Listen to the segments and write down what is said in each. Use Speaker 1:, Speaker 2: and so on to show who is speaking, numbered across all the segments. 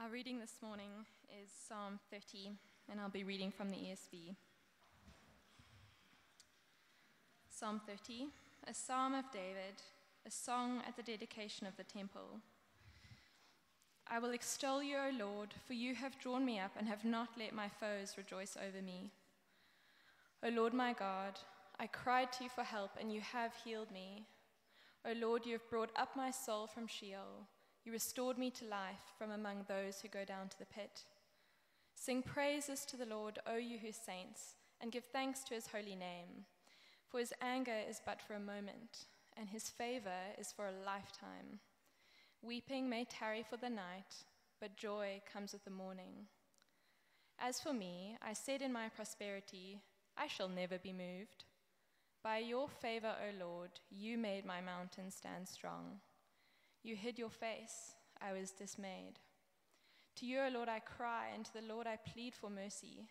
Speaker 1: Our reading this morning is Psalm 30, and I'll be reading from the ESV. Psalm 30, a psalm of David, a song at the dedication of the temple. I will extol you, O Lord, for you have drawn me up and have not let my foes rejoice over me. O Lord my God, I cried to you for help, and you have healed me. O Lord, you have brought up my soul from Sheol. You restored me to life from among those who go down to the pit. Sing praises to the Lord, O you his saints, and give thanks to his holy name. For his anger is but for a moment, and his favor is for a lifetime. Weeping may tarry for the night, but joy comes with the morning. As for me, I said in my prosperity, I shall never be moved. By your favor, O Lord, you made my mountain stand strong. You hid your face, I was dismayed. To you, O Lord, I cry, and to the Lord I plead for mercy.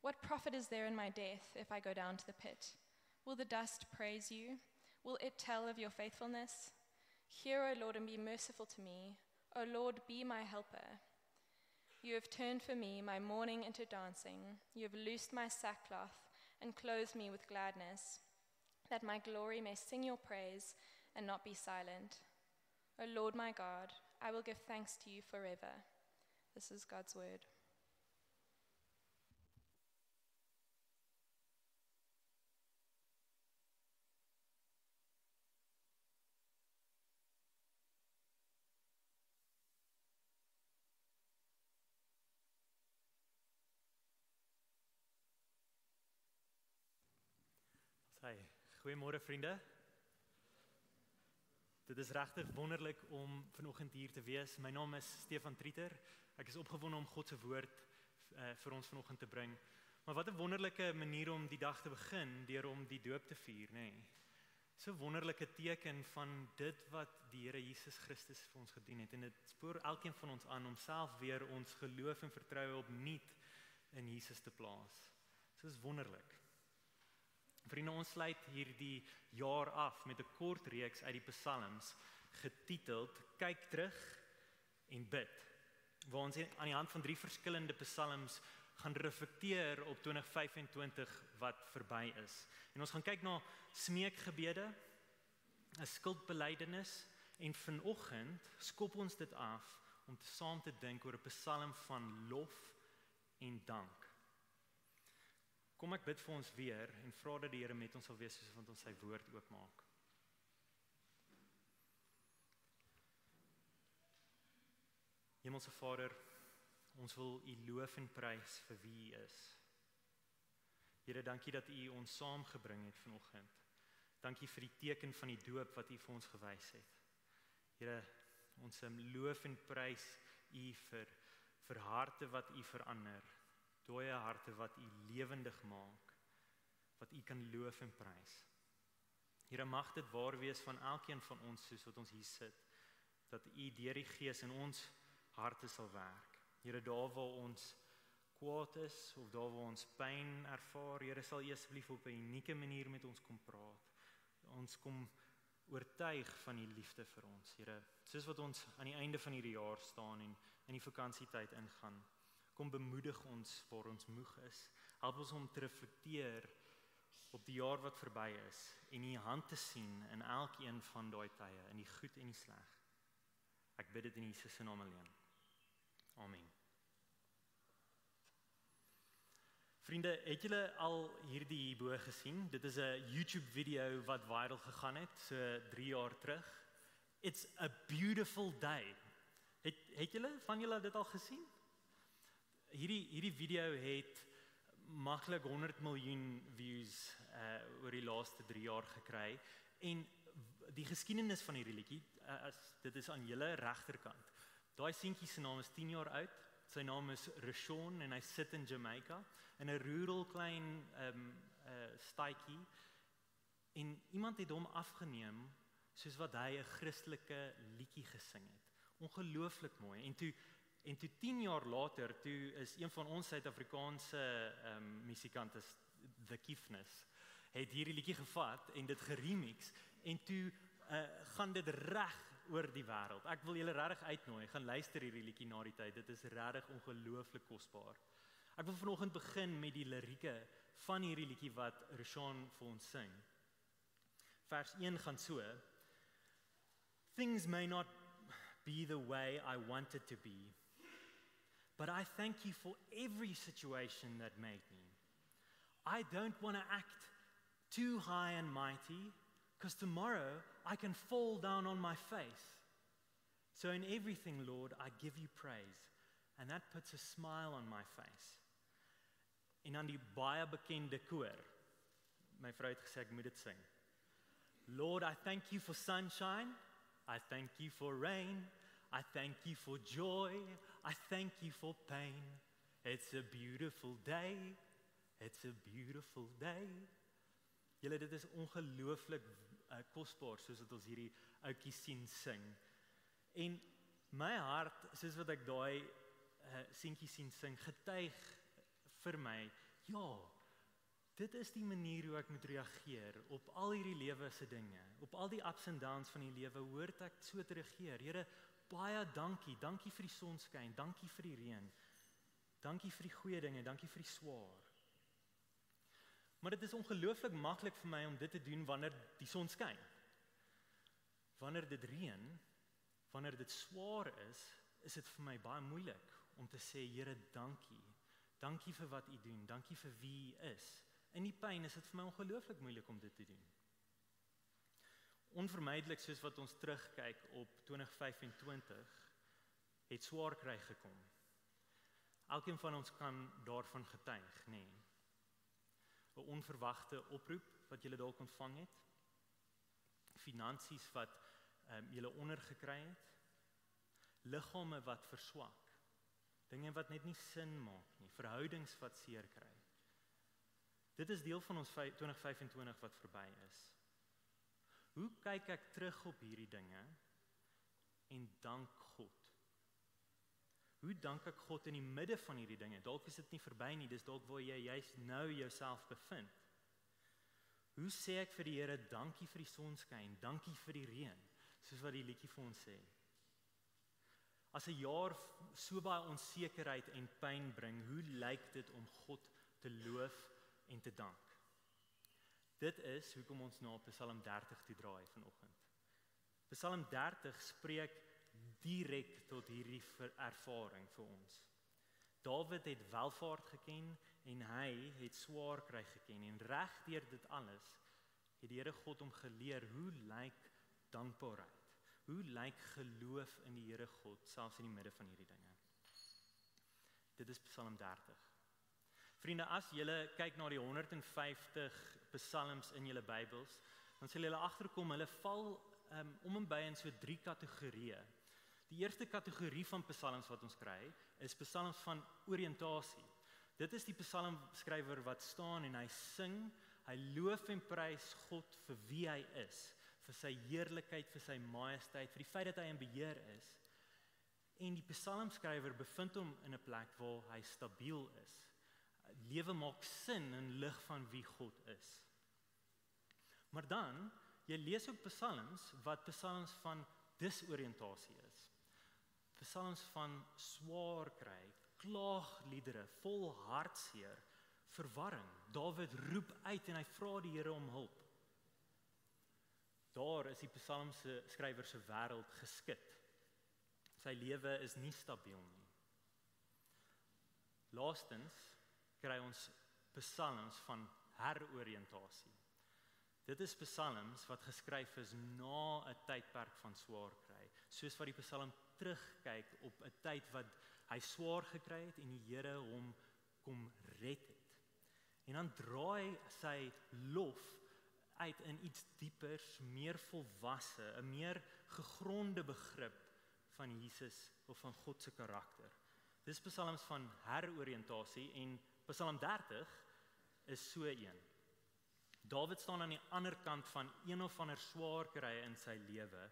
Speaker 1: What profit is there in my death if I go down to the pit? Will the dust praise you? Will it tell of your faithfulness? Hear, O Lord, and be merciful to me. O Lord, be my helper. You have turned for me my mourning into dancing. You have loosed my sackcloth and clothed me with gladness, that my glory may sing your praise and not be silent. O Lord my God, I will give thanks to you forever. This is God's word.
Speaker 2: Goeiemôre vriende. Dit is regtig wonderlik om vanoggend hier te wees. My naam is Stefan Trieter. Ek is opgewonde om God se woord vir ons vanoggend te bring. Maar wat 'n wonderlike manier om die dag te begin deur om die doop te vier, nê? So 'n wonderlike teken van dit wat die Here Jesus Christus vir ons gedoen het, en dit spoor elkeen van ons aan om self weer ons geloof en vertroue opnuut in Jesus te plaas. So is wonderlik. Vriende, ons sluit hierdie jaar af met 'n kort reeks uit die Psalms getiteld Kyk terug en bid, waar ons aan die hand van 3 verskillende Psalms gaan reflekteer op 2025 wat verby is. En ons gaan kyk na smeekgebede, 'n skuldbelydenis, en vanoggend skop ons dit af om saam te dink oor 'n Psalm van lof en dank. Kom ek bid vir ons weer en vra dat die Here met ons sal wees soos wat ons sy woord oopmaak. Hemelse Vader, ons wil U loof en prys vir wie U is. Here, dankie dat U ons saamgebring het vanoggend. Dankie vir die teken van die doop wat U vir ons gewys het. Here, ons loof en prys U vir harte wat U verander. Dooie harte wat U lewendig maak, wat U kan loof en prys. Here, mag dit waar wees van elkeen van ons soos wat ons hier sit, dat U deur die Gees in ons harte sal werk. Here, daar waar ons kwaad is, of daar waar ons pyn ervaar, Here, sal U asseblief op 'n unieke manier met ons kom praat. Ons kom oortuig van U liefde vir ons, Here, soos wat ons aan die einde van hierdie jaar staan en in die vakansietyd ingaan. Kom bemoedig ons waar ons moeg is. Help ons om te reflekteer op die jaar wat verby is en U hand te sien in elkeen van daai tye, in die goed en die sleg. Ek bid dit in Jesus se naam alleen. Amen. Vriende, het julle al hierdie hierbo gesien? Dit is 'n YouTube video wat viral gegaan het, so 3 jaar terug. It's a beautiful day. Het julle van julle dit al gesien? Hierdie video het maklik 100 miljoen views oor die laaste 3 jaar gekry, en die geskiedenis van hierdie liedjie, dit is aan julle regterkant. Daai seentjie se naam is 10 jaar oud, sy naam is Rashawn en hy sit in Jamaica, in 'n rural klein staatjie, en iemand het hom afgeneem soos wat hy 'n Christelike liedjie gesing het. Ongelooflik mooi, en toe 10 jaar later, toe is een van ons Suid-Afrikaanse musikante, The Kiefness, het hierdie liedjie gevat en dit geremix, en toe gaan dit reg oor die wêreld. Ek wil julle regtig uitnooi, gaan luister hierdie liedjie na die tyd. Dit is regtig ongelooflik kosbaar. Ek wil vanoggend begin met die lirieke van hierdie liedjie wat Rashaan vir ons sing. Vers 1 gaan so: Things may not be the way I want it to be, but I thank you for every situation that made me. I don't want to act too high and mighty, because tomorrow I can fall down on my face. So in everything, Lord, I give you praise, and that puts a smile on my face. En dan die baie bekende koor. My vrou het gesê ek moet dit sing. Lord, I thank you for sunshine. I thank you for rain. I thank you for joy. I thank you for pain. It's a beautiful day. It's a beautiful day. Julle, dit is ongelooflik kosbaar soos wat ons hierdie ouetjies sien sing. En my hart, soos wat ek daai seentjie sien sing, getuig vir my, ja, dit is die manier hoe ek moet reageer op al hierdie lewe se dinge, op al die ups and downs van die lewe, hoort ek so te reageer. Here, baie dankie vir die sonskyn, dankie vir die reën, dankie vir die goeie dinge, dankie vir die swaar. Maar dit is ongelooflik maklik vir my om dit te doen wanneer die son skyn. Wanneer dit reën, wanneer dit swaar is dit vir my baie moeilik om te sê, Here, dankie. Dankie vir wat U doen, dankie vir wie U is. In die pyn is dit vir my ongelooflik moeilik om dit te doen. Onvermydelik, soos wat ons terugkyk op 2025, het swaar kry gekom. Elkeen van ons kan daarvan getuig, nê? 'n onverwagte oproep wat jy dalk ontvang het, finansies wat jy ondergekry het, liggame wat verswak, dinge wat net nie sin maak nie, verhoudings wat seer kry. Dit is deel van ons 2025 wat verby is. Hoe kyk ek terug op hierdie dinge en dank God? Hoe dank ek God in die midde van hierdie dinge? Dalk is dit nie verby nie, dis dalk waar jy juist nou jouself bevind. Hoe sê ek vir die Here, dankie vir die sonskyn, dankie vir die reën, soos wat die liedjie vir ons sê. As 'n jaar so baie onsekerheid en pyn bring, hoe lyk dit om God te loof en te dank? Dit is hoekom ons na Psalm 30 toe draai vanoggend. Psalm 30 spreek direk tot hierdie ervaring vir ons. Dawid het welvaart geken en hy het swaar kry geken en reg deur dit alles het die Here God hom geleer hoe lyk dankbaarheid? Hoe lyk geloof in die Here God selfs in die midde van hierdie dinge? Dit is Psalm 30. Vriende, as julle kyk na die 150 psalms in julle Bybels, dan sal julle agterkom hulle val om en by in so 3 kategorieë. Die eerste kategorie van psalms wat ons kry, is psalms van oriëntasie. Dit is die psalmskrywer wat staan en hy sing, hy loof en prys God vir wie hy is, vir sy heerlikheid, vir sy majesteit, vir die feit dat hy in beheer is. En die psalmskrywer bevind hom in 'n plek waar hy stabiel is. Lewe maak sin in lig van wie God is. Maar dan, jy lees ook psalms wat psalms van disoriëntasie is. Psalms van swaar kry, klaagliedere, vol hartseer, verwarring. Dawid roep uit en hy vra die Here om hulp. Daar is die psalmskrywer se wêreld geskit. Sy lewe is nie stabiel nie. Laastens kry ons psalms van heroriëntasie. Dit is psalms wat geskryf is na 'n tydperk van swaar kry, soos wat die psalm terugkyk op 'n tyd wat hy swaar gekry het en die Here hom kom red het. En dan draai sy lof uit in iets diepers, meer volwasse, 'n meer gegronde begrip van Jesus of van God se karakter. Dis psalms van heroriëntasie en Psalm 30 is so een. Dawid staan aan die ander kant van een of ander swaar kry in sy lewe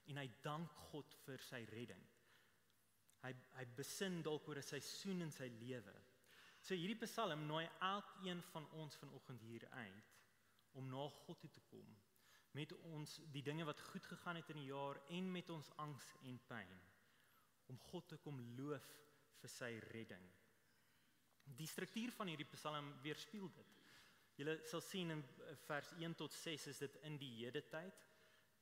Speaker 2: en hy dank God vir sy redding. Hy besin dalk oor 'n seisoen in sy lewe. So hierdie psalm nooi elkeen van ons vanoggend hier uit om na God toe te kom met ons die dinge wat goed gegaan het in die jaar en met ons angs en pyn, om God te kom loof vir sy redding. Die struktuur van hierdie Psalm weerspieël dit. Julle sal sien in vers 1 tot 6 is dit in die hedetyd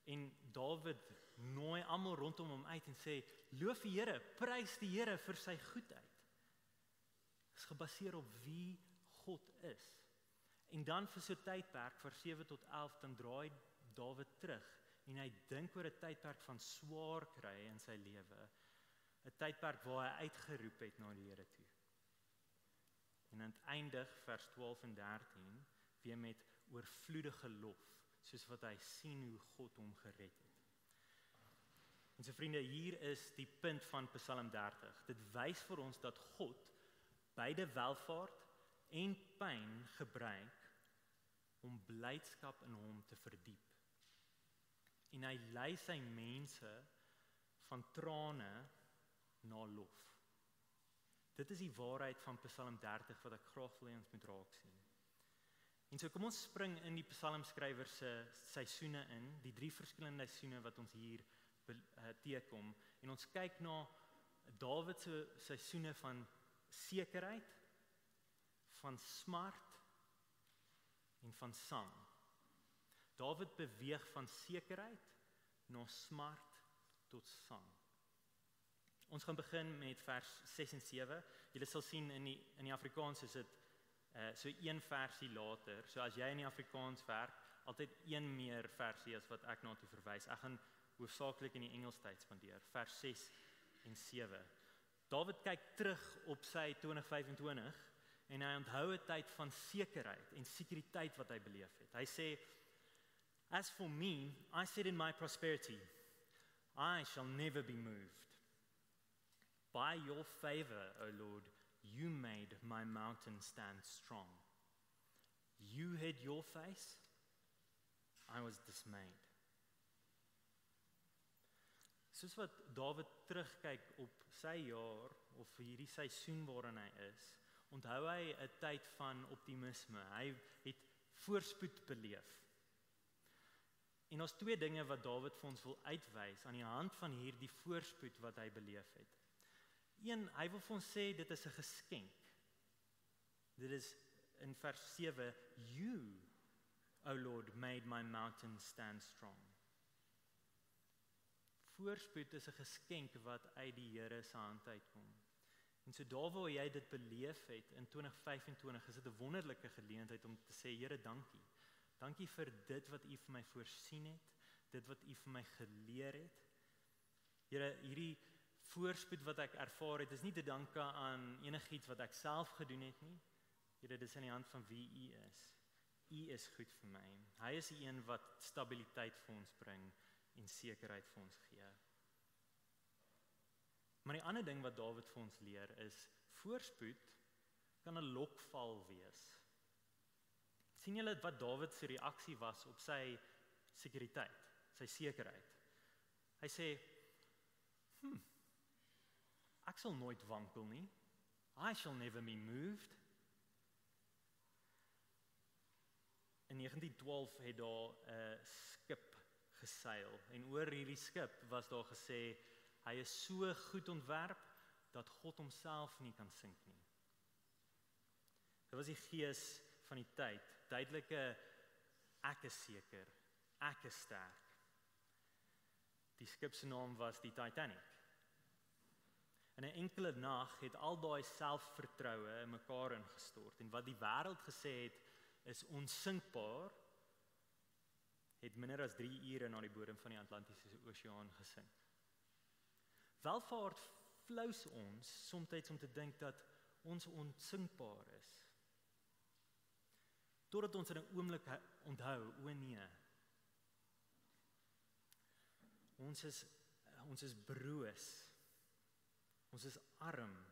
Speaker 2: en Dawid nooi almal rondom hom uit en sê, loof die Here, prys die Here vir sy goedheid. Dit is gebaseer op wie God is. En dan vir so 'n tydperk, vers 7 tot 11, dan draai Dawid terug en hy dink oor 'n tydperk van swaar kry in sy lewe. 'n Tydperk waar hy uitgeroep het na die Here toe. En aan het eindig vers 12 en 13 weer met oorvloedige lof, soos wat hy sien hoe God hom gered het. En so vriende, hier is die punt van Psalm 30. Dit wys vir ons dat God beide welvaart en pyn gebruik om blydskap in hom te verdiep. En hy lei sy mense van trane na lof. Dit is die waarheid van Psalm 30 wat ek graag wil hê ons moet raak sien. En so kom ons spring in die psalmskrywer se seisoene in, die 3 verskillende seisoene wat ons hier teekom, en ons kyk na Dawid se seisoene van sekerheid, van smart en van sang. Dawid beweeg van sekerheid na smart tot sang. Ons gaan begin met vers 6 en 7. Julle sal sien in die Afrikaans is dit so een versie later. So as jy in die Afrikaans werk, altyd een meer versie as wat ek na toe verwys. Ek gaan hoofsaaklik in die Engels tyd spandeer, vers 6 en 7. Dawid kyk terug op sy 2025 en hy onthou 'n tyd van sekerheid en sekuriteit wat hy beleef het. Hy sê, "As for me, I said in my prosperity, I shall never be moved. By your favor, O Lord, you made my mountain stand strong. You hid your face, I was dismayed." Soos wat Dawid terugkyk op sy jaar, of hierdie seisoen waarin hy is, onthou hy 'n tyd van optimisme. Hy het voorspoed beleef. En daar's 2 dinge wat Dawid vir ons wil uitwys aan die hand van hierdie voorspoed wat hy beleef het. Een, hy wil vir ons sê dit is 'n geskenk. Dit is in vers 7, "You, O Lord, made my mountain stand strong." Voorspoed is 'n geskenk wat uit die Here se hand uitkom. En so daar waar jy dit beleef het in 2025, is dit 'n wonderlike geleentheid om te sê, Here, dankie. Dankie vir dit wat U vir my voorsien het, dit wat U vir my geleer het. Here, hierdie voorspoed wat ek ervaar het, is nie te danke aan enigiets wat ek self gedoen het nie. Here, dit is in die hand van wie U is. U is goed vir my. Hy is die een wat stabiliteit vir ons bring en sekerheid vir ons gee. Maar die ander ding wat Dawid vir ons leer is, voorspoed kan 'n lokval wees. Sien julle wat Dawid se reaksie was op sy sekuriteit, sy sekerheid? Hy sê, "Ek sal nooit wankel nie. I shall never be moved." In 1912 het daar 'n skip geseil en oor hierdie skip was daar gesê, hy is so goed ontwerp dat God homself nie kan sink nie. Dit was die gees van die tyd, duidelike ek is seker, ek is sterk. Die skip se naam was die Titanic. In 'n enkele nag het al daai selfvertroue in mekaar ingestort en wat die wêreld gesê het is onsinkbaar, het minder as 3 ure na die bodem van die Atlantiese Oseaan gesink. Welvaart flous ons soms om te dink dat ons onsinkbaar is. Totdat ons in 'n oomblik onthou, o nee. Ons is broos. Ons is arm.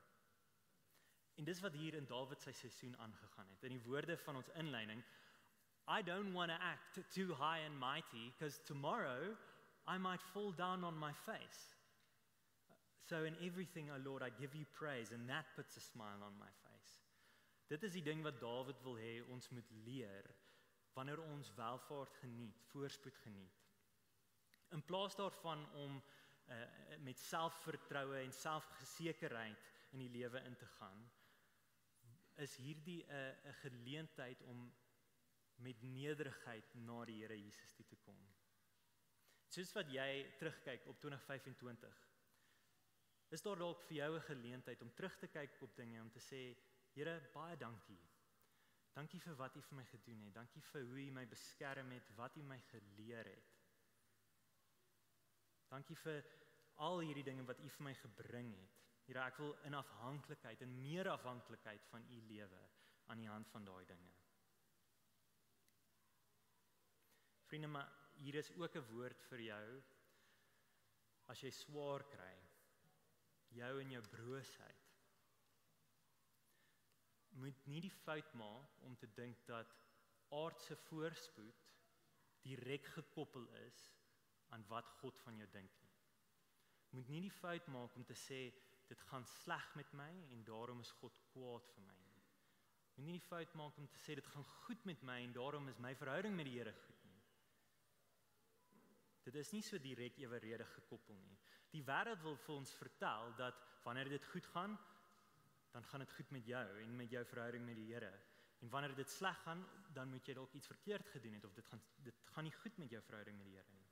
Speaker 2: En dis wat hier in Dawid sy seisoen aangegaan het. In die woorde van ons inleiding, I don't want to act too high and mighty, because tomorrow I might fall down on my face. So in everything, O Lord, I give you praise, and that puts a smile on my face. Dit is die ding wat Dawid wil hê ons moet leer, wanneer ons welvaart geniet, voorspoed geniet. In plaas daarvan om met selfvertroue en selfgesekerheid in die lewe in te gaan, is hierdie 'n geleentheid om met nederigheid na die Here Jesus toe te kom. Soos wat jy terugkyk op 2025, is daar dalk vir jou 'n geleentheid om terug te kyk op dinge, om te sê, Here, baie dankie. Dankie vir wat U vir my gedoen het. Dankie vir hoe U my beskerm het, wat U my geleer het. Dankie vir al hierdie dinge wat U vir my gebring het. Here, ek wil in afhanklikheid, in meer afhanklikheid van U lewe aan die hand van daai dinge. Vriende, maar hier is ook 'n woord vir jou, as jy swaar kry, jou en jou broosheid. Moet nie die fout maak om te dink dat aardse voorspoed direk gekoppel is aan wat God van jou dink nie. Moet nie die fout maak om te sê, dit gaan sleg met my en daarom is God kwaad vir my nie. Moet nie die fout maak om te sê, dit gaan goed met my en daarom is my verhouding met die Here goed nie. Dit is nie so direk eweredig gekoppel nie. Die wêreld wil vir ons vertel dat wanneer dit goed gaan, dan gaan dit goed met jou en met jou verhouding met die Here. En wanneer dit sleg gaan, dan moet jy dalk iets verkeerd gedoen het of dit gaan nie goed met jou verhouding met die Here nie.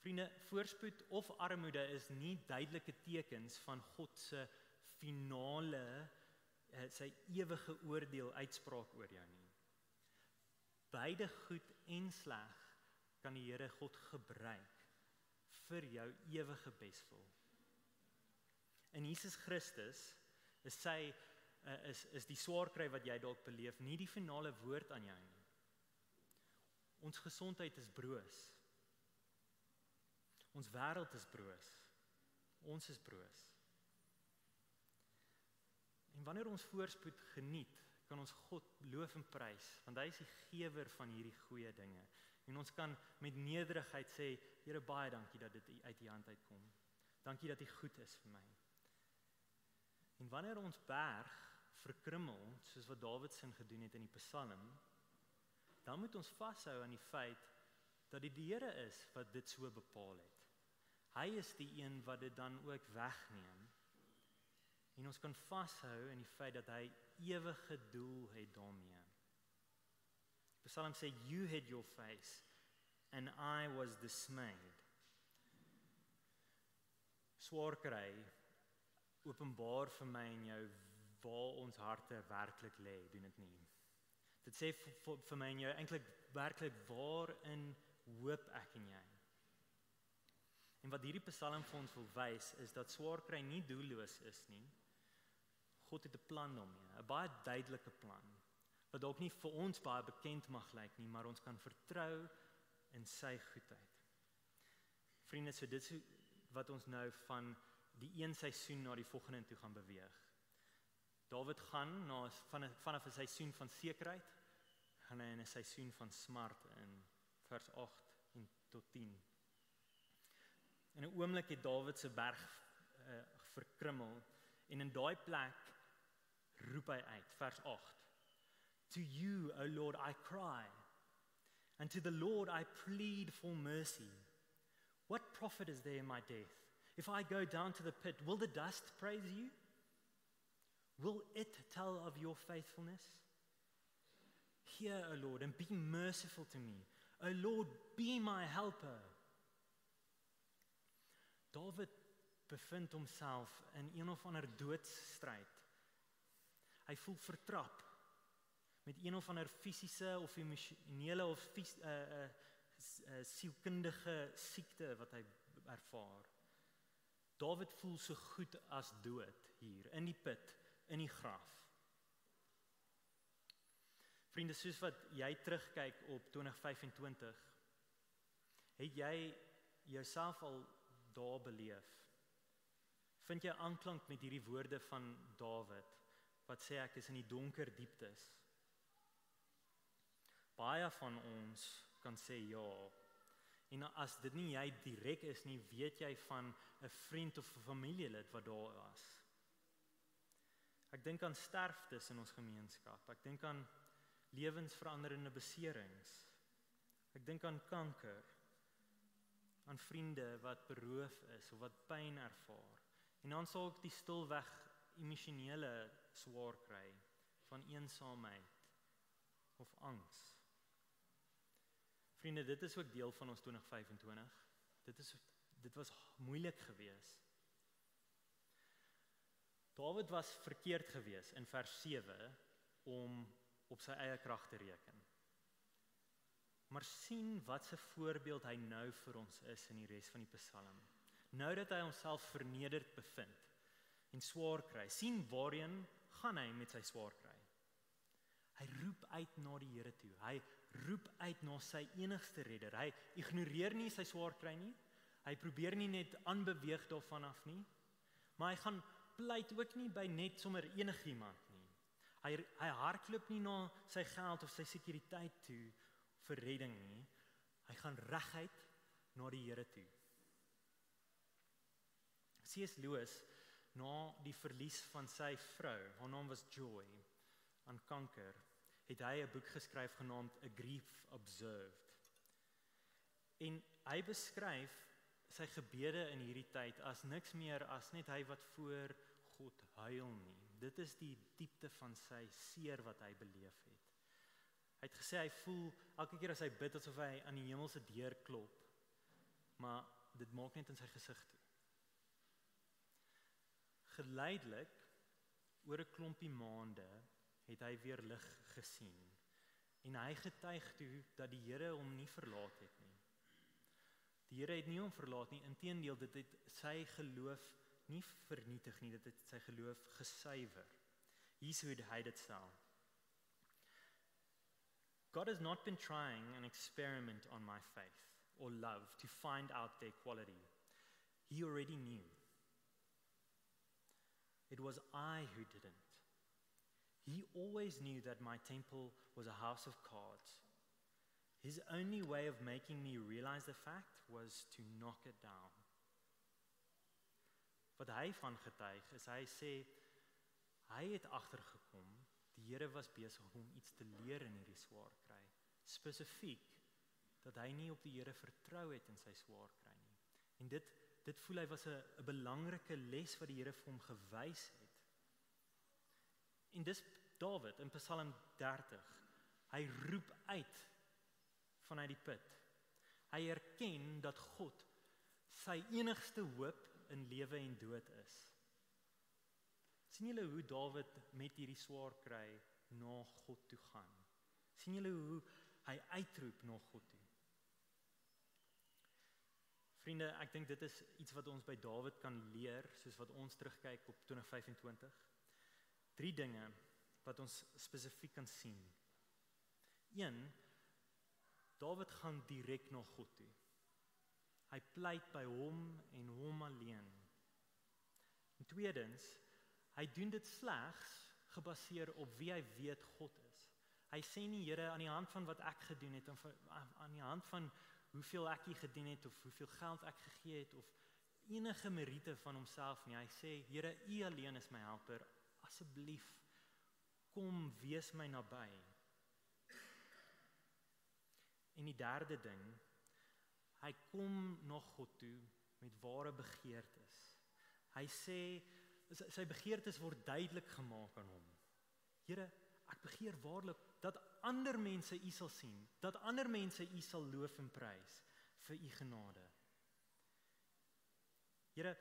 Speaker 2: Vriende, voorspoed of armoede is nie duidelike tekens van God se finale, sy ewige oordeel uitspraak oor jou nie. Beide goed en sleg kan die Here God gebruik vir jou ewige beswil. In Jesus Christus is die swaar kry wat jy dalk beleef nie die finale woord aan jou nie. Ons gesondheid is broos. Ons wêreld is broos. Ons is broos. En wanneer ons voorspoed geniet, kan ons God loof en prys, want hy is die gewer van hierdie goeie dinge. En ons kan met nederigheid sê, Here, baie dankie dat dit uit U hand uitkom. Dankie dat U goed is vir my. En wanneer ons berg verkrummel, soos wat Dawid sin gedoen het in die Psalm, dan moet ons vashou aan die feit dat dit die Here is wat dit so bepaal het. Hy is die een wat dit dan ook wegneem. En ons kan vashou in die feit dat hy ewige doel het daarmee. Die Psalm sê, you hid your face and I was dismayed. Swaar kry openbaar vir my en jou waar ons harte werklik lê, doen dit nie. Dit sê vir my en jou eintlik werklik waarin hoop ek en jy. En wat hierdie Psalm vir ons wil wys is dat swaar kry nie doelloos is nie. God het 'n plan daarmee, 'n baie duidelike plan, wat dalk nie vir ons baie bekend mag lyk nie, maar ons kan vertrou in sy goedheid. Vriende, so dit is wat ons nou van die een seisoen na die volgende toe gaan beweeg. Dawid gaan vanaf 'n seisoen van sekerheid, gaan hy in 'n seisoen van smart in vers 8 en tot 10. In 'n oomblik het Dawid se berg verkrummel en in daai plek roep hy uit, vers 8. To you, O Lord, I cry, and to the Lord I plead for mercy. What profit is there in my death? If I go down to the pit, will the dust praise you? Will it tell of your faithfulness? Hear, O Lord, and be merciful to me. O Lord, be my helper. Dawid bevind homself in een of ander doodsstryd. Hy voel vertrap met een of ander fisiese of emosionele of sielkundige siekte wat hy ervaar. Dawid voel so goed as dood hier, in die put, in die graf. Vriende, soos wat jy terugkyk op 2025, het jy jouself al daar beleef? Vind jy aanklank met hierdie woorde van Dawid, wat sê ek is in die donker dieptes? Baie van ons kan sê ja. En as dit nie jy direk is nie, weet jy van 'n vriend of 'n familielid wat daar was. Ek dink aan sterftes in ons gemeenskap. Ek dink aan lewensveranderende beserings. Ek dink aan kanker, aan vriende wat beroof is of wat pyn ervaar. En dan sal ek die stilweg emosionele swaar kry van eensaamheid of angs. Vriende, dit is ook deel van ons 2025. Dit was moeilik geweest. Dawid was verkeerd geweest in vers 7 om op sy eie krag te reken. Maar sien wat 'n voorbeeld hy nou vir ons is in die res van die Psalm. Nou dat hy homself vernederd bevind en swaar kry, sien waarheen gaan hy met sy swaar kry. Hy roep uit na die Here toe. Hy roep uit na sy enigste redder. Hy ignoreer nie sy swaar kry nie. Hy probeer nie net aanbeweeg daarvan af nie. Maar hy gaan pleit ook nie by net sommer enigiemand nie. Hy hardloop nie na sy geld of sy sekuriteit toe vir redding nie. Hy gaan reguit na die Here toe. C.S. Lewis, na die verlies van sy vrou, haar naam was Joy, aan kanker, het hy 'n boek geskryf genaamd A Grief Observed. En hy beskryf sy gebede in hierdie tyd as niks meer as net hy wat voor God huil nie. Dit is die diepte van sy seer wat hy beleef het. Hy het gesê hy voel elke keer as hy bid asof hy aan die hemelse deur klop, maar dit maak net in sy gesig toe. Geleidelik, oor 'n klompie maande, het hy weer lig gesien. En hy getuig toe dat die Here hom nie verlaat het nie. Die Here het nie hom verlaat nie, inteendeel dit het sy geloof nie vernietig nie, dit het sy geloof gesuiwer. Hier's hoe hy dit stel. God has not been trying an experiment on my faith or love to find out their quality. He already knew. It was I who didn't. He always knew that my temple was a house of cards. His only way of making me realize the fact was to knock it down. Wat hy van getuig is, hy sê, hy het agtergekom, die Here was besig om iets te leer in hierdie swaar kry. Spesifiek, dat hy nie op die Here vertrou het in sy swaar kry nie. En dit voel hy was 'n belangrike les wat die Here vir hom gewys het. En dis Dawid in Psalm 30. Hy roep uit vanuit die put. Hy erken dat God sy enigste hoop in lewe en dood is. Sien julle hoe Dawid met hierdie swaar kry na God toe gaan? Sien julle hoe hy uitroep na God toe? Vriende, ek dink dit is iets wat ons by Dawid kan leer, soos wat ons terugkyk op 2025. 3 dinge wat ons spesifiek kan sien. 1, Dawid gaan direk na God toe. Hy pleit by hom en hom alleen. En tweedens, hy doen dit slegs gebaseer op wie hy weet God is. Hy sê nie, Here, aan die hand van wat ek gedoen het, aan die hand van hoeveel ek hier gedien het, of hoeveel geld ek gegee het, of enige meriete van homself nie. Hy sê, Here, U alleen is my helper, asseblief, kom wees my naby. En die derde ding, hy kom na God toe met ware begeertes. Hy sê, sy begeertes word duidelik gemaak aan hom. Here, ek begeer waarlik dat ander mense U sal sien, dat ander mense U sal loof en prys vir U genade. Here,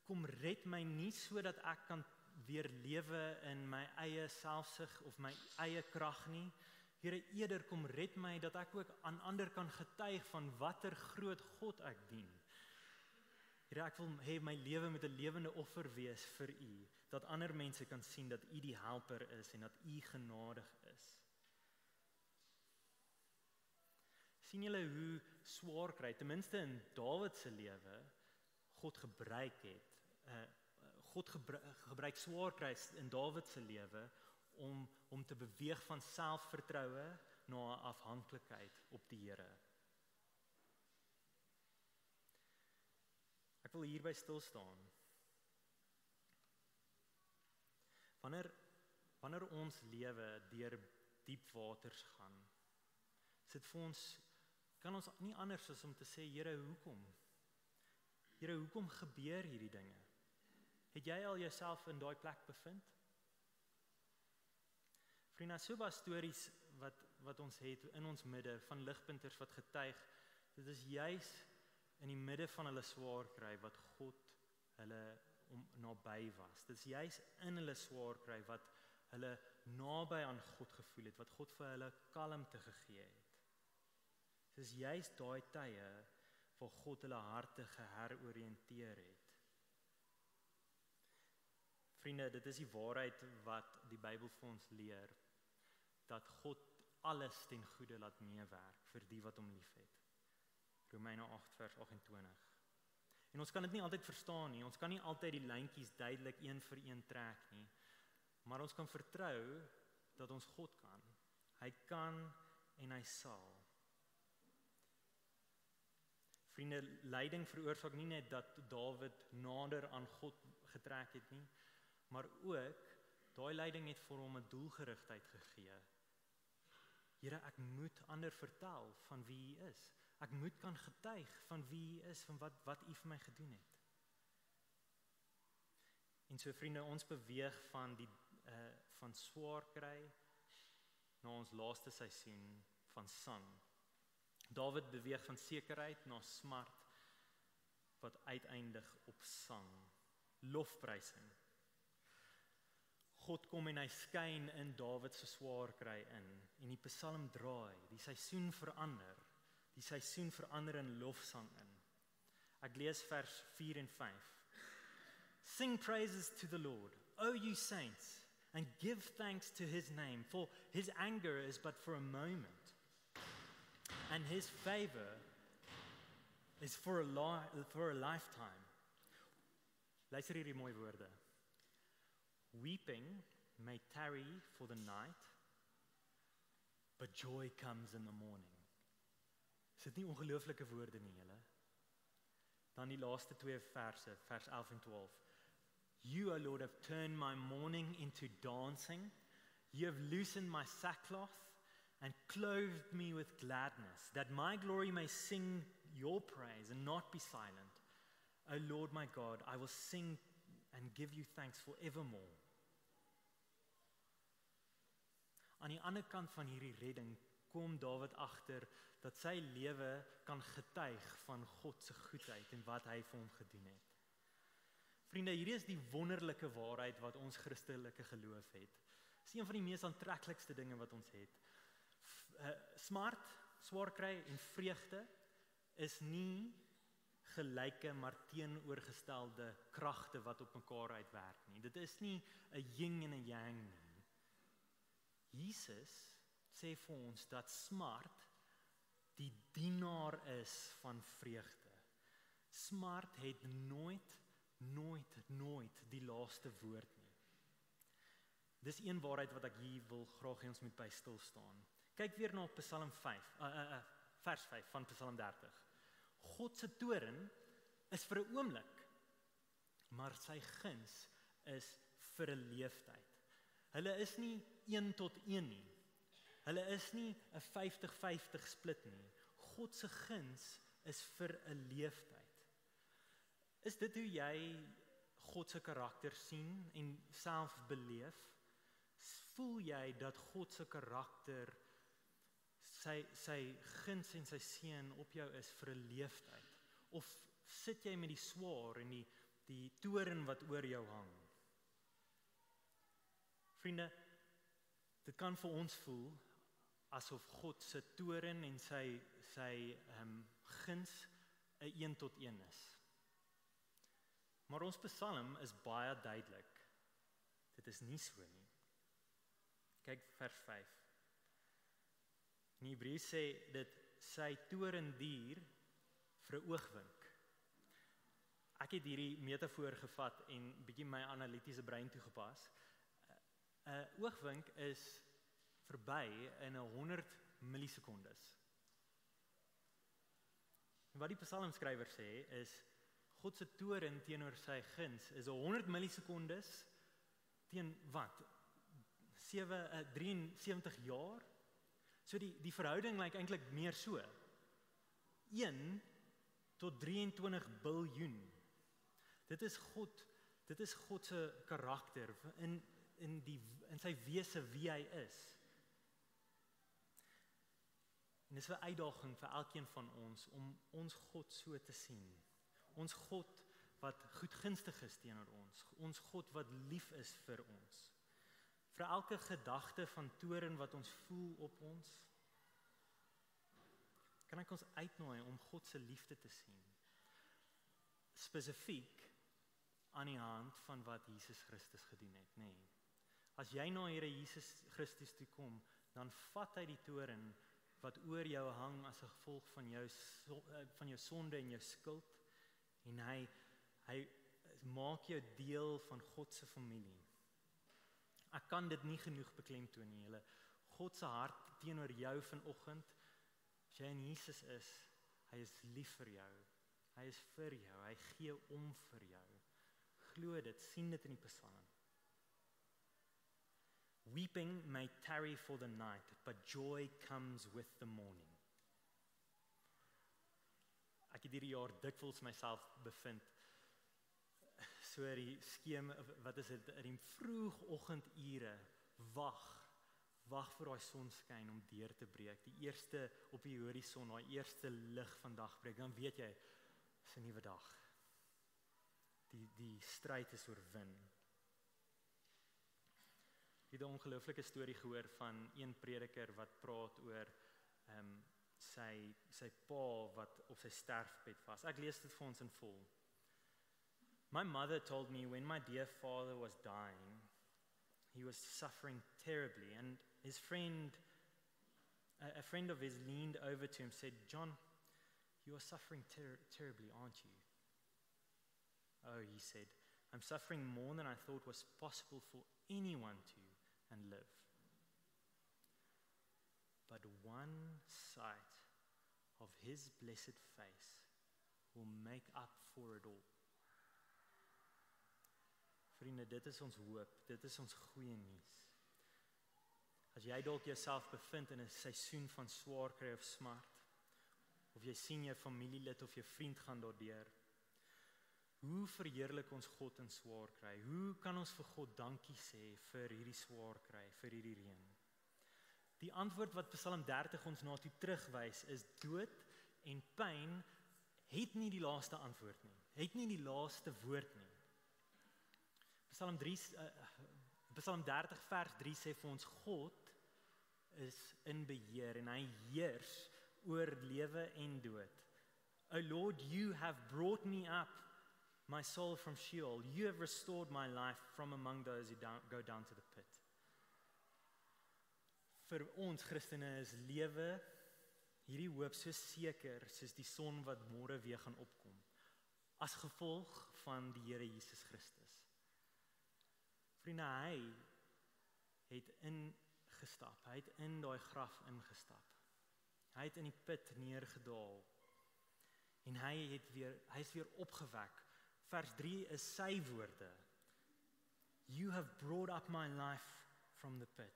Speaker 2: kom red my nie sodat ek kan weer lewe in my eie selfsug of my eie krag nie. Here, eerder kom red my dat ek ook aan ander kan getuig van watter groot God ek dien. Here, ek wil hê my lewe moet 'n lewende offer wees vir U, dat ander mense kan sien dat U die helper is en dat U genadig is. Sien julle hoe swaar kry, ten minste in Dawid se lewe, God gebruik het. God gebruik swaar kry in Dawid se lewe om te beweeg van selfvertroue na 'n afhanklikheid op die Here. Ek wil hierby stil staan. Wanneer ons lewe deur diep waters gaan. Sit vir ons, kan ons nie anders as om te sê, Here, hoekom? Here, hoekom gebeur hierdie dinge? Het jy al jouself in daai plek bevind? Vriende, so baie stories wat ons het in ons midde, van ligpunters wat getuig, dit is juis in die midde van hulle swaar kry, wat God hulle naby was. Dit is juis in hulle swaar kry, wat hulle naby aan God gevoel het, wat God vir hulle kalmte gegee het. Dit is juis daai tye, waar God hulle harte geheroriënteer het. Vriende, dit is die waarheid wat die Bybel vir ons leer, dat God alles ten goeie laat meewerk vir die wat hom liefhet. Romeine 8 vers 28. En ons kan dit nie altyd verstaan nie, ons kan nie altyd die lyntjies duidelik een vir een trek nie, maar ons kan vertrou dat ons God kan. Hy kan en hy sal. Vriende, lyding veroorsaak nie net dat Dawid nader aan God getrek het nie, maar ook, daai lyding het vir hom 'n doelgerigtheid gegee. Here, ek moet ander vertel van wie U is. Ek moet kan getuig van wie U is, van wat U vir my gedoen het. En so vriende, ons beweeg van swaar kry na ons laaste seisoen van sang. Dawid beweeg van sekerheid na smart, wat uiteindig op sang, lofprysing. God kom en hy skyn in Dawid se swaar kry in, en die psalm draai, die seisoen verander in lofsang in. Ek lees vers 4 en 5. Sing praises to the Lord, O you saints, and give thanks to his name, for his anger is but for a moment, and his favor is for a lifetime. Luister hierdie mooi woorde. Weeping may tarry for the night, but joy comes in the morning. Is dit nie ongelooflike woorde nie, julle? Dan die laaste 2 verse, vers 11 en 12. You, O Lord, have turned my mourning into dancing. You have loosened my sackcloth and clothed me with gladness, that my glory may sing your praise and not be silent. O Lord my God, I will sing and give you thanks forevermore. Aan die ander kant van hierdie redding kom Dawid agter dat sy lewe kan getuig van God se goedheid en wat hy vir hom gedoen het. Vriende, hierdie is die wonderlike waarheid wat ons Christelike geloof het. Dit is een van die mees aantreklikste dinge wat ons het. Smart, swaar kry en vreugde is nie gelyke maar teenoorgestelde kragte wat op mekaar uitwerk nie. Dit is nie 'n yin en 'n yang nie. Jesus sê vir ons dat smart die dienaar is van vreugde. Smart het nooit die laaste woord nie. Dis een waarheid wat ek hier wil graag hê ons moet by stil staan. Kyk weer na Psalm 5, vers 5 van Psalm 30. God se toorn is vir 'n oomblik, maar sy guns is vir 'n leeftyd. Hulle is nie 1 tot 1 nie. Hulle is nie 'n 50-50 split nie. God se guns is vir 'n leeftyd. Is dit hoe jy God se karakter sien en self beleef? Voel jy dat God se karakter, sy guns en sy seën op jou is vir 'n leeftyd? Of sit jy met die swaar en die toorn wat oor jou hang? Vriende, dit kan vir ons voel asof God se toorn en sy guns 'n 1 tot 1 is. Maar ons Psalm is baie duidelik. Dit is nie so nie. Kyk vers 5. In Hebreë sê dit sy toorn duur vir 'n oogwink. Ek het hierdie metafoor gevat en bietjie my analitiese brein toegepas. 'n Oogwink is verby in 100 millisekondes. En wat die psalmskrywer sê is, God se toorn teenoor sy guns is 100 millisekondes teen wat? 73 jaar. So die verhouding lyk eintlik meer so. 1 tot 23 biljoen. Dit is God se karakter in sy wese wie hy is. En dis 'n uitdaging vir elkeen van ons om ons God so te sien. Ons God wat goedgunstig is teenoor ons God wat lief is vir ons. Vir elke gedagte van toorn wat ons voel op ons, kan ek ons uitnooi om God se liefde te sien. Spesifiek aan die hand van wat Jesus Christus gedoen het, nê. As jy na Here Jesus Christus toe kom, dan vat hy die toorn wat oor jou hang as 'n gevolg van jou sonde en jou skuld, en hy maak jou deel van God se familie. Ek kan dit nie genoeg beklemtoon nie, julle. God se hart teenoor jou vanoggend, as jy in Jesus is, hy is lief vir jou. Hy is vir jou, hy gee om vir jou. Glo dit, sien dit in die Psalm. Weeping may tarry for the night, but joy comes with the morning. Ek het hierdie jaar dikwels myself bevind, so die skeem, wat is dit, in die vroegoggendure, wag vir daai sonskyn om deur te breek, die eerste op die horison, daai eerste lig van dag breek, dan weet jy, is 'n nuwe dag. Die stryd is oorwin. Ek het 'n ongelooflike storie gehoor van een prediker wat praat oor sy pa wat op sy sterfbed was. Ek lees dit vir ons in vol. My mother told me when my dear father was dying, he was suffering terribly, and a friend of his leaned over to him and said, "John, you are suffering terribly, aren't you?" "Oh," he said, "I'm suffering more than I thought was possible for anyone to and live. But one sight of his blessed face will make up for it all." Vriende, dit is ons hoop, dit is ons goeie nuus. As jy dalk jouself bevind in 'n seisoen van swaar kry of smart, of jy sien jou familielid of jou vriend gaan daardeur, hoe verheerlik ons God in swaar kry? Hoe kan ons vir God dankie sê vir hierdie swaar kry, vir hierdie reën? Die antwoord wat Psalm 30 ons na toe terugwys is dood en pyn het nie die laaste antwoord nie. Het nie die laaste woord nie. Psalm 30 vers 3 sê vir ons God is in beheer en hy heers oor lewe en dood. O Lord, you have brought me up, my soul from Sheol. You have restored my life from among those who go down to the pit. Vir ons Christene is lewe, hierdie hoop so seker soos die son wat môre weer gaan opkom, as gevolg van die Here Jesus Christus. Vriende, hy het ingestap, hy het in daai graf ingestap. Hy het in die put neergedaal. En hy is weer opgewek. Vers 3 is sy woorde. You have brought up my life from the pit.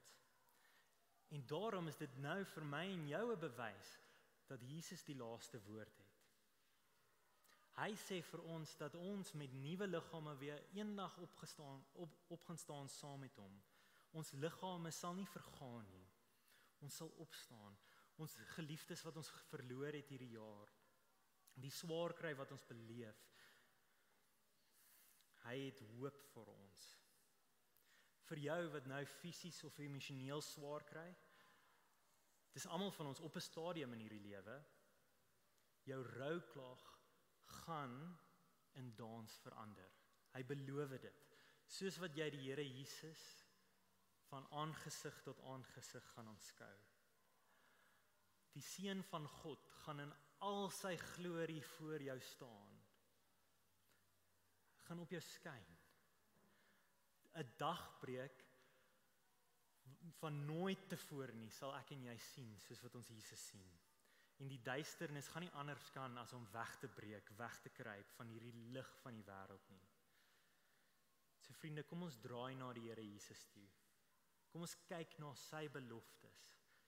Speaker 2: En daarom is dit nou vir my en jou 'n bewys dat Jesus die laaste woord het. Hy sê vir ons dat ons met nuwe liggame weer eendag op gaan staan saam met hom. Ons liggame sal nie vergaan nie. Ons sal opstaan. Ons geliefdes wat ons verloor het hierdie jaar. Die swaar kry wat ons beleef. Hy het hoop vir ons. Vir jou wat nou fisies of emosioneel swaar kry, dis almal van ons op 'n stadium in hierdie lewe. Jou rouklaag gaan in dans verander. Hy beloof dit. Soos wat jy die Here Jesus van aangesig tot aangesig gaan aanskou. Die seun van God gaan in al sy glorie voor jou staan. Gaan op jou skyn. 'n Dagbreek van nooit tevore nie sal ek en jy sien, soos wat ons Jesus sien. En die duisternis gaan nie anders kan as om weg te breek, weg te kruip van hierdie lig van die wêreld nie. So vriende, kom ons draai na die Here Jesus toe. Kom ons kyk na sy beloftes.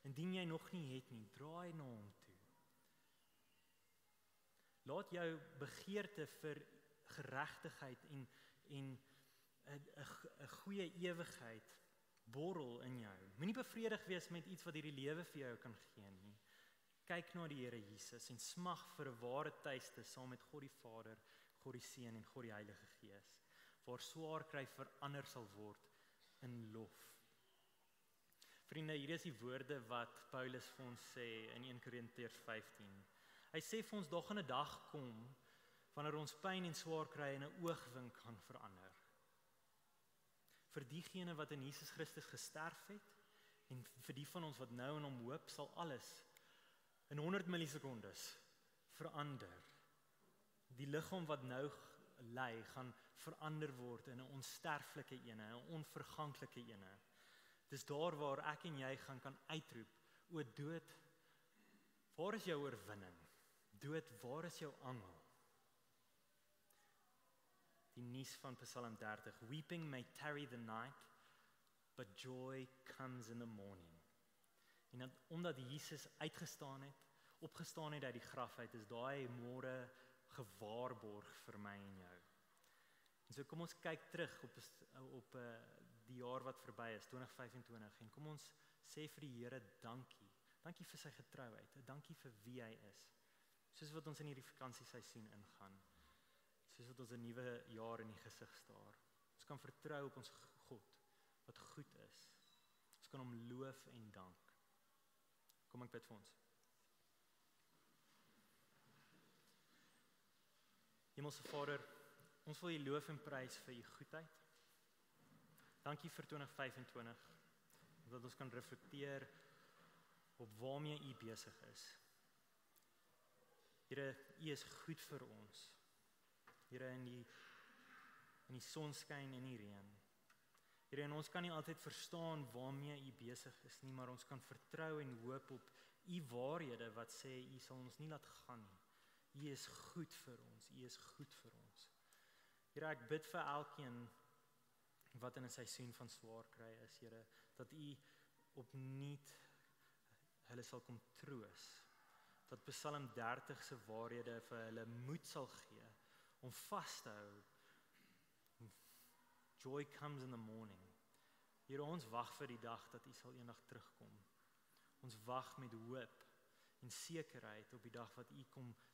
Speaker 2: Indien jy nog nie het nie, draai na hom toe. Laat jou begeerte vir geregtigheid en 'n goeie ewigheid borrel in jou. Moenie bevredig wees met iets wat hierdie lewe vir jou kan gee nie. Kyk na die Here Jesus en smag vir 'n ware tuiste saam met God die Vader, God die Seun en God die Heilige Gees, waar swaar kry verander sal word in lof. Vriende, hier is die woorde wat Paulus vir ons sê in 1 Korintiërs 15. Hy sê vir ons, daar gaan 'n dag kom wanneer ons pyn en swaar kry in 'n oogwink gaan verander. Vir diegene wat in Jesus Christus gesterf het en vir die van ons wat nou in hom hoop, sal alles in 100 millisekondes verander. Die liggaam wat nou ly, gaan verander word in 'n onsterflike ene, 'n onverganklike ene. Dis daar waar ek en jy kan uitroep, o dood, waar is jou oorwinning? Dood, waar is jou angel? Die nuus van Psalm 30, weeping may tarry the night, but joy comes in the morning. En omdat Jesus opgestaan het uit die graf uit, is daai môre gewaarborg vir my en jou. En so kom ons kyk terug op die jaar wat verby is, 2025, en kom ons sê vir die Here dankie. Dankie vir sy getrouheid, dankie vir wie hy is. Soos wat ons in hierdie vakansieseisoen ingaan, soos wat ons 'n nuwe jaar in die gesig staar. Ons kan vertrou op ons God, wat goed is. Ons kan hom loof en dank. Kom ek bid vir ons. Hemelse Vader, ons wil U loof en prys vir U goedheid. Dankie vir 2025, dat ons kan reflekteer op waarmee U besig is. Here, U is goed vir ons. Here, in die sonskyn en die reën. Here, en ons kan nie altyd verstaan waarmee U besig is nie, maar ons kan vertrou en hoop op U waarhede wat sê U sal ons nie laat gaan nie. U is goed vir ons, U is goed vir ons. Here, ek bid vir elkeen wat in 'n seisoen van swaar kry is, Here, dat U opnuut hulle sal kom troos. Dat Psalm 30 se waarhede vir hulle moed sal gee om vas te hou. Joy comes in the morning. Here, ons wag vir die dag dat U sal eendag terugkom. Ons wag met hoop en sekerheid op die dag wat U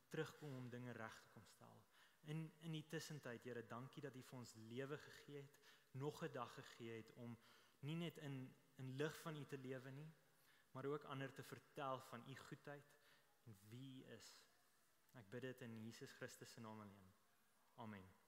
Speaker 2: terugkom om dinge reg te kom stel. In die tussentyd, Here, dankie dat U vir ons lewe gegee het, nog 'n dag gegee het om nie net in lig van U te lewe nie, maar ook ander te vertel van U goedheid en wie U is. Ek bid dit in Jesus Christus se naam alleen. Amen.